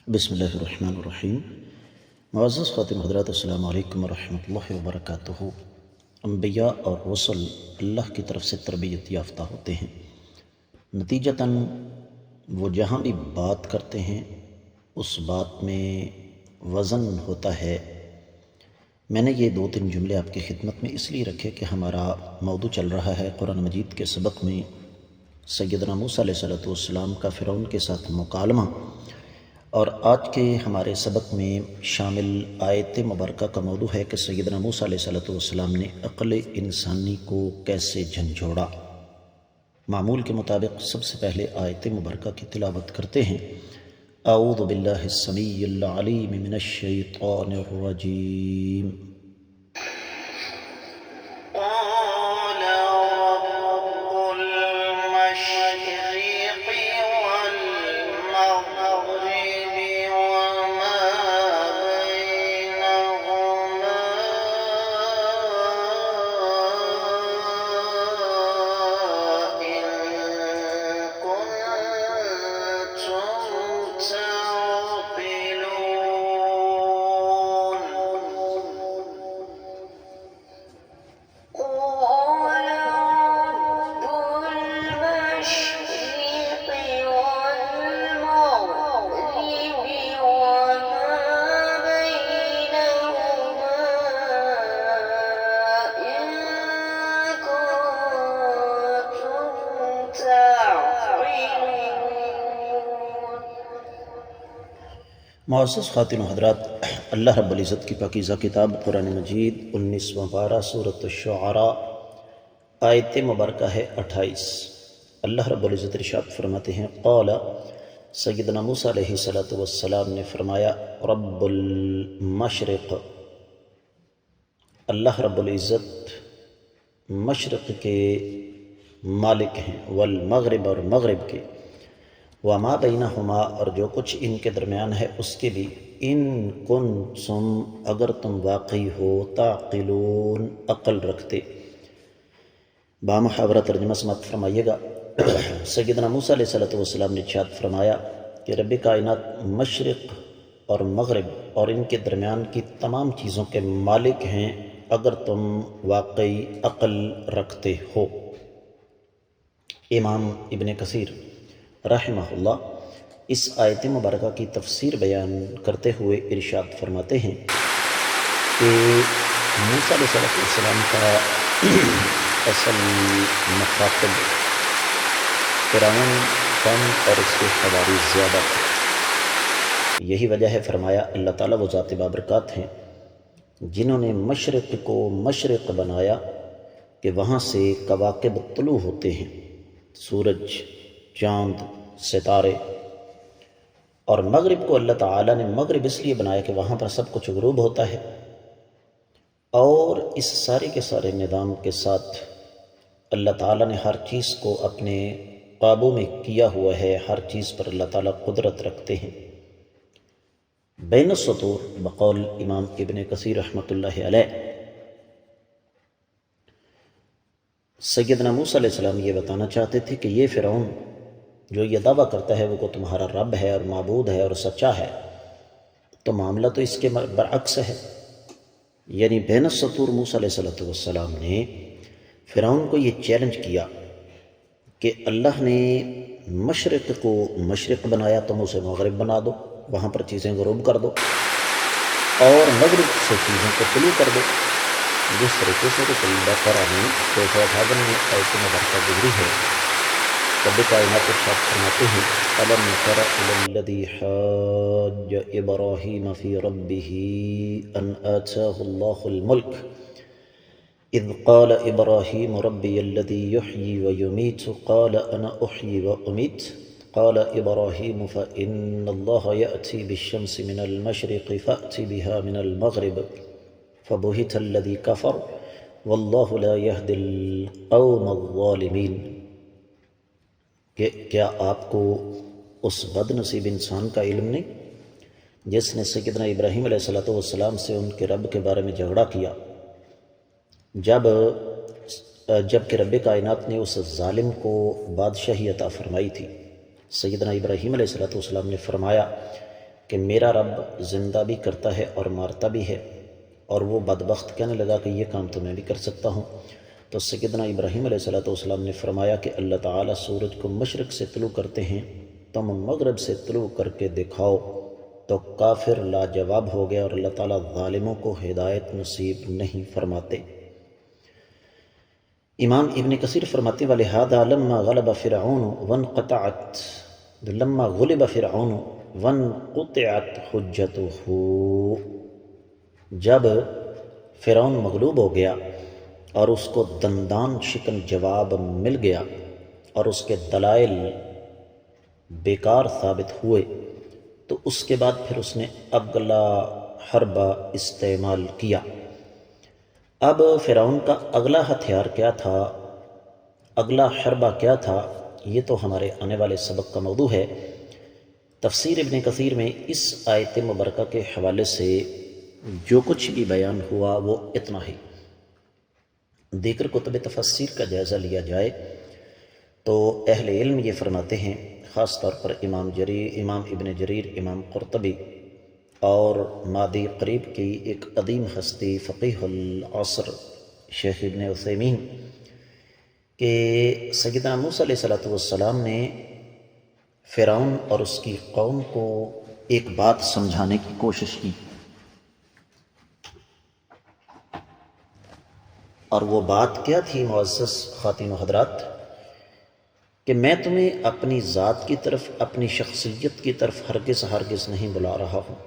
بسم اللہ الرحمن الرحیم۔ معزز خواتین حضرات، السلام علیکم ورحمۃ اللہ وبرکاتہ۔ انبیاء اور رسل اللہ کی طرف سے تربیت یافتہ ہوتے ہیں، نتیجتاً وہ جہاں بھی بات کرتے ہیں اس بات میں وزن ہوتا ہے۔ میں نے یہ 2-3 جملے آپ کی خدمت میں اس لیے رکھے کہ ہمارا موضوع چل رہا ہے قرآن مجید کے سبق میں سیدنا موسیٰ علیہ السلام کا فرعون کے ساتھ مکالمہ، اور آج کے ہمارے سبق میں شامل آیت مبارکہ کا موضوع ہے کہ سیدنا موسیٰ علیہ السلام نے عقل انسانی کو کیسے جھنجھوڑا۔ معمول کے مطابق سب سے پہلے آیت مبارکہ کی تلاوت کرتے ہیں۔ اعوذ باللہ السمیع العلیم من الشیطان الرجیم۔ قال رب المشرق والمغرب وما بينهما إن كنتم تعقلون. قال رب المشرق والمغرب وما بينهما إن كنتم تعقلون. معزز خواتین و حضرات، اللہ رب العزت کی پاکیزہ کتاب قرآن مجید 19واں پارہ سورۃ الشعراء، آیت مبارکہ ہے 28۔ اللہ رب العزت ارشاد فرماتے ہیں، قال سیدنا موسیٰ علیہ السلام نے فرمایا، رب المشرق، اللہ رب العزت مشرق کے مالک ہیں، والمغرب، اور مغرب کے، وما بینہما، اور جو کچھ ان کے درمیان ہے اس کے بھی، ان کنتم، اگر تم واقعی ہو، تعقلون، عقل رکھتے۔ بامحاورہ ترجمہ سماعت فرمائیے گا۔ سیدنا موسیٰ علیہ السلام نے ارشاد فرمایا کہ رب کائنات مشرق اور مغرب اور ان کے درمیان کی تمام چیزوں کے مالک ہیں اگر تم واقعی عقل رکھتے ہو۔ امام ابن کثیر رحمہ اللہ اس آیت مبارکہ کی تفسیر بیان کرتے ہوئے ارشاد فرماتے ہیں کہ موسیٰ علیہ السلام کا اصل مخاطب فرعون کم اور اس کے حواری زیادہ تھے۔ یہی وجہ ہے فرمایا اللہ تعالیٰ وہ ذات بابرکات ہیں جنہوں نے مشرق کو مشرق بنایا کہ وہاں سے کواکب طلوع ہوتے ہیں، سورج، چاند، ستارے، اور مغرب کو اللہ تعالیٰ نے مغرب اس لیے بنایا کہ وہاں پر سب کچھ غروب ہوتا ہے، اور اس سارے کے سارے نظام کے ساتھ اللہ تعالیٰ نے ہر چیز کو اپنے قابو میں کیا ہوا ہے، ہر چیز پر اللہ تعالیٰ قدرت رکھتے ہیں۔ بین السطور بقول امام ابن کثیر رحمۃ اللہ علیہ، سیدنا موسیٰ علیہ السلام یہ بتانا چاہتے تھے کہ یہ فرعون جو یہ دعویٰ کرتا ہے وہ کو تمہارا رب ہے اور معبود ہے اور سچا ہے، تو معاملہ تو اس کے برعکس ہے۔ یعنی بین السطور موسیٰ علیہ السلام نے فرعون کو یہ چیلنج کیا کہ اللہ نے مشرق کو مشرق بنایا، تم اسے مغرب بنا دو، وہاں پر چیزیں غروب کر دو، اور مغرب سے چیزوں کو طلوع کر دو، جس طریقے سے کہ بقرہ میں 258 میں آیت مبارکہ گزری ہے۔ رب کائنات ارشاد فرماتے ہیں، أَلَمْ تَرَ إِلَى الَّذِي حَاجَّ إِبْرَاهِيمَ فِي رَبِّهِ أَنْ آتَاهُ اللَّهُ الْمُلْكَ إِذْ قَالَ إِبْرَاهِيمُ رَبِّيَ الَّذِي يُحْيِي وَيُمِيتُ قَالَ أَنَا أُحْيِي وَأُمِيتُ قَالَ إِبْرَاهِيمُ فَإِنَّ اللَّهَ يَأْتِي بِالشَّمْسِ مِنَ الْمَشْرِقِ فَأْتِ بِهَا مِنَ الْمَغْرِبِ فَبُهِتَ الَّذِي كَفَرَ وَاللَّهُ لَا يَهْدِي الْقَوْمَ الظَّالِمِينَ۔ کہ کیا آپ کو اس بد نصیب انسان کا علم نہیں جس نے سیدنا ابراہیم علیہ السلام سے ان کے رب کے بارے میں جھگڑا کیا، جب کہ رب کائنات نے اس ظالم کو بادشاہی عطا فرمائی تھی۔ سیدنا ابراہیم علیہ السلام نے فرمایا کہ میرا رب زندہ بھی کرتا ہے اور مارتا بھی ہے، اور وہ بدبخت کہنے لگا کہ یہ کام تو میں بھی کر سکتا ہوں۔ تو سیدنا ابراہیم علیہ السلام نے فرمایا کہ اللہ تعالیٰ سورج کو مشرق سے طلوع کرتے ہیں، تم مغرب سے طلوع کر کے دکھاؤ۔ تو کافر لاجواب ہو گیا، اور اللہ تعالیٰ ظالموں کو ہدایت نصیب نہیں فرماتے۔ امام ابن کثیر فرماتے وَلِهَذَا لَمَّا غَلَبَ فِرْعَوْنُ وَانْقُطِعَتْ حُجَّتُهُ، جب فرعون مغلوب ہو گیا اور اس کو دندان شکن جواب مل گیا اور اس کے دلائل بیکار ثابت ہوئے، تو اس کے بعد پھر اس نے اگلا حربہ استعمال کیا۔ اب فرعون کا اگلا ہتھیار کیا تھا، اگلا حربہ کیا تھا، یہ تو ہمارے آنے والے سبق کا موضوع ہے۔ تفسیر ابن کثیر میں اس آیت مبارکہ کے حوالے سے جو کچھ بھی بیان ہوا وہ اتنا ہی۔ دیگر کتب تفسیر کا جائزہ لیا جائے تو اہل علم یہ فرماتے ہیں، خاص طور پر امام ابن جریر، امام قرطبی اور مادی قریب کی ایک قدیم ہستی فقیہ العصر شیخ ابن عثیمین، کہ سیدنا موسیٰ علیہ السلام نے فرعون اور اس کی قوم کو ایک بات سمجھانے کی کوشش کی، اور وہ بات کیا تھی معزز خواتین و حضرات، کہ میں تمہیں اپنی ذات کی طرف، اپنی شخصیت کی طرف ہرگز نہیں بلا رہا ہوں،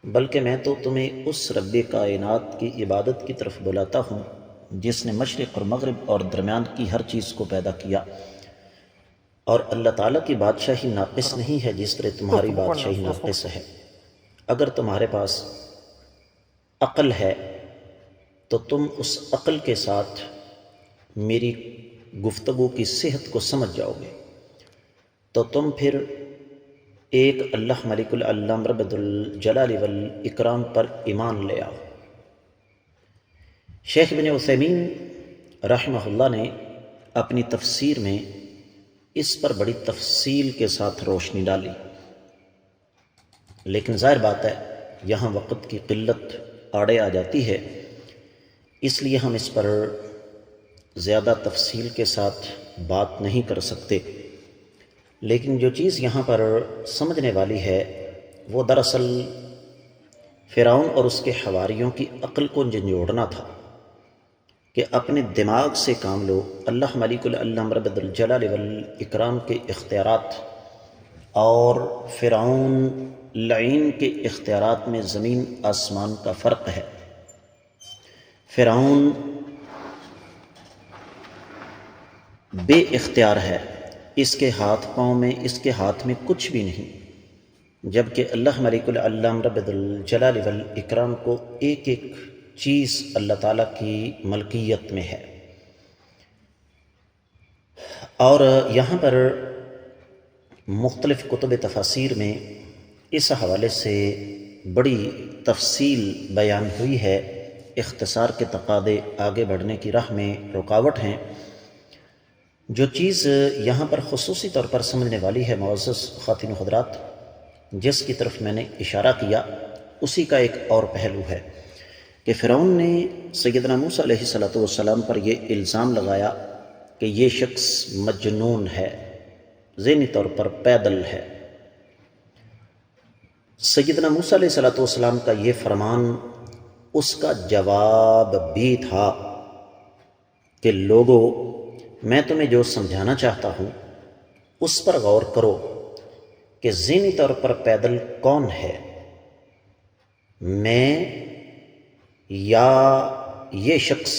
بلکہ میں تو تمہیں اس رب کائنات کی عبادت کی طرف بلاتا ہوں جس نے مشرق اور مغرب اور درمیان کی ہر چیز کو پیدا کیا، اور اللہ تعالیٰ کی بادشاہی ناقص نہیں ہے جس طرح تمہاری بادشاہی ناقص ہے۔ اگر تمہارے پاس عقل ہے تو تم اس عقل کے ساتھ میری گفتگو کی صحت کو سمجھ جاؤ گے، تو تم پھر ایک اللہ ملک العلام رب الجلال والاکرام پر ایمان لے آؤ۔ شیخ ابن عثیمین رحمہ اللہ نے اپنی تفسیر میں اس پر بڑی تفصیل کے ساتھ روشنی ڈالی، لیکن ظاہر بات ہے یہاں وقت کی قلت آڑے آ جاتی ہے، اس لیے ہم اس پر زیادہ تفصیل کے ساتھ بات نہیں کر سکتے۔ لیکن جو چیز یہاں پر سمجھنے والی ہے وہ دراصل فرعون اور اس کے حواریوں کی عقل کو جھنجھوڑنا تھا کہ اپنے دماغ سے کام لو، اللہ ملک العلام رب الجلال والاکرام کے اختیارات اور فرعون لعین کے اختیارات میں زمین آسمان کا فرق ہے۔ فرعون بے اختیار ہے، اس کے ہاتھ پاؤں میں، اس کے ہاتھ میں کچھ بھی نہیں، جبکہ اللہ ملک العلام رب الجلال والاکرام کو ایک ایک چیز اللہ تعالیٰ کی ملکیت میں ہے۔ اور یہاں پر مختلف کتب تفاسیر میں اس حوالے سے بڑی تفصیل بیان ہوئی ہے، اختصار کے تقاضے آگے بڑھنے کی راہ میں رکاوٹ ہیں۔ جو چیز یہاں پر خصوصی طور پر سمجھنے والی ہے معزز خواتین و حضرات، جس کی طرف میں نے اشارہ کیا، اسی کا ایک اور پہلو ہے کہ فرعون نے سیدنا موسیٰ علیہ السلام پر یہ الزام لگایا کہ یہ شخص مجنون ہے، ذہنی طور پر پیدل ہے۔ سیدنا موسیٰ علیہ السلام کا یہ فرمان اس کا جواب بھی تھا کہ لوگو، میں تمہیں جو سمجھانا چاہتا ہوں اس پر غور کرو کہ ذہنی طور پر پیدل کون ہے، میں یا یہ شخص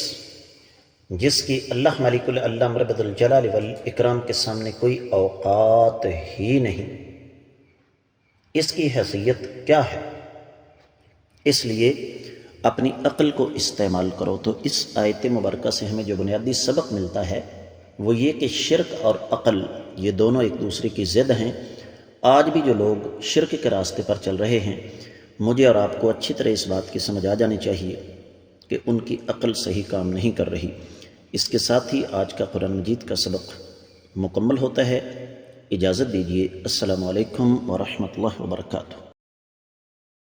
جس کی اللہ ملک العلام رب الجلال والاکرام کے سامنے کوئی اوقات ہی نہیں، اس کی حیثیت کیا ہے؟ اس لیے اپنی عقل کو استعمال کرو۔ تو اس آیت مبارکہ سے ہمیں جو بنیادی سبق ملتا ہے وہ یہ کہ شرک اور عقل یہ دونوں ایک دوسرے کی ضد ہیں۔ آج بھی جو لوگ شرک کے راستے پر چل رہے ہیں، مجھے اور آپ کو اچھی طرح اس بات کی سمجھ آ جانی چاہیے کہ ان کی عقل صحیح کام نہیں کر رہی۔ اس کے ساتھ ہی آج کا قرآن مجید کا سبق مکمل ہوتا ہے۔ اجازت دیجیے، السلام علیکم ورحمۃ اللہ وبرکاتہ۔